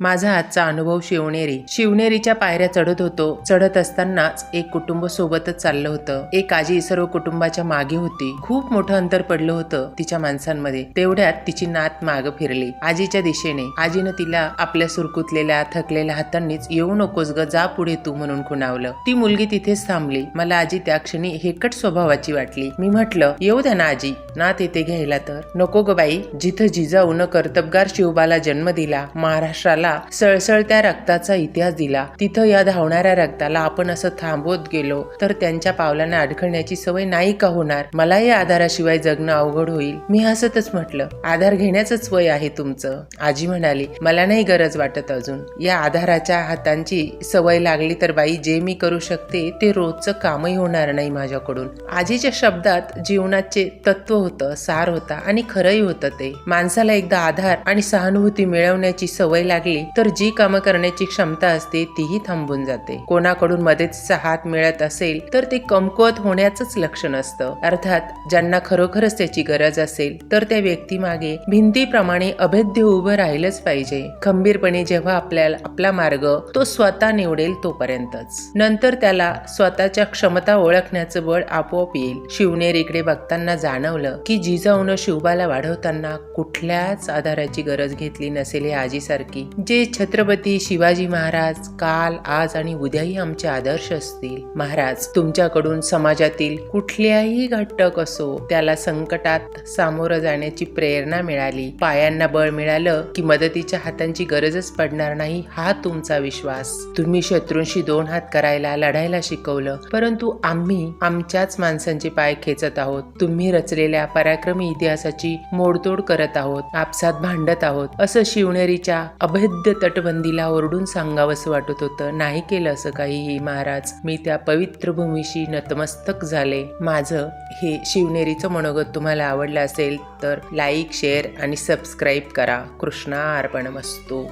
माझा आजचा अनुभव शिवनेरी. शिवनेरीच्या पायऱ्या चढत होतो. चढत असतानाच एक कुटुंब सोबतच चाललं होतं. एक आजी सर्व कुटुंबाच्या मागे होती. खूप मोठं अंतर पडलं होतं तिच्या माणसांमध्ये. तेवढ्यात तिची नात मागं फिरली आजीच्या दिशेने. आजीनं तिला आपल्या सुरकुतलेल्या थकलेल्या हातांनीच येऊ नकोस ग, जा पुढे तू म्हणून खुणावलं. ती मुलगी तिथेच थांबली. मला आजी त्या क्षणी हेकट स्वभावाची वाटली. मी म्हटलं, येऊ द्या ना आजी, नात येते घ्यायला तर. नको ग बाई, जिथं जिजाऊनं कर्तबगार शिवबाला जन्म दिला, महाराष्ट्राला सळसळत्या रक्ताचा इतिहास दिला, तिथं या धावणाऱ्या रक्ताला आपण असं थांबवत गेलो तर त्यांच्या पावलांना अडखळण्याची सवय नाही का होणार? मलाही आधाराशिवाय जगणं अवघड होईल. मी हसतच म्हटलं, आधार घेण्याचंच वय आहे तुमचं. आजी म्हणाली, मला नाही गरज वाटत अजून. या आधाराच्या हातांची सवय लागली तर बाई, जे मी करू शकते ते रोजचं कामही होणार नाही माझ्याकडून. आजीच्या शब्दात जीवनाचे तत्व होतं, सार होता आणि खरंही होतं ते. माणसाला एकदा आधार आणि सहानुभूती मिळवण्याची सवय लागली तर जी कामं करण्याची क्षमता असते तीही थांबून जाते. कोणाकडून मदतीचा हात मिळत असेल तर ते कमकुवत होण्याचंच लक्षण असतं. अर्थात ज्यांना खरोखरच त्याची गरज असेल तर त्या व्यक्तीमागे भिंतीप्रमाणे अभेद्य उभं राहिलंच पाहिजे. खंबीरपणे जेव्हा आपल्याला आपला मार्ग तो स्वतः निवडेल तोपर्यंतच. नंतर त्याला स्वतःच्या क्षमता ओळखण्याचं बळ आपोआप येईल. शिवनेरीकडे बघताना जाणवलं की जिजाऊनं शिवबाला वाढवताना कुठल्याच आधाराची गरज घेतली नसेल हे आजीसारखी. जे छत्रपती शिवाजी महाराज काल, आज आणि उद्याही आमचे आदर्श असतील. महाराज, तुमच्याकडून समाजातील कुठल्याही घटक असो त्याला संकटात सामोरं जाण्याची प्रेरणा मिळाली, पायांना बळ मिळालं की मदतीच्या हातांची गरजच पडणार नाही हा तुमचा विश्वास. तुम्ही शत्रूंशी दोन हात करायला, लढायला शिकवलं, परंतु आम्ही आमच्याच माणसांचे पाय खेचत आहोत. तुम्ही रचलेल्या पराक्रमी इतिहासाची मोडतोड करत आहोत, आपसात भांडत आहोत असं शिवनेरीच्या अभेद्य तटबंदीला ओरडून सांगावंसं वाटत होतं. नाही केलं असं काहीही महाराज. मी त्या पवित्र भूमीशी नतमस्तक झाले. माझं हे शिवनेरीचं मनोगत तुम्हाला आवडलं असेल तर लाईक, शेअर आणि सबस्क्राईब करा. कृष्णा अर्पणमस्तु.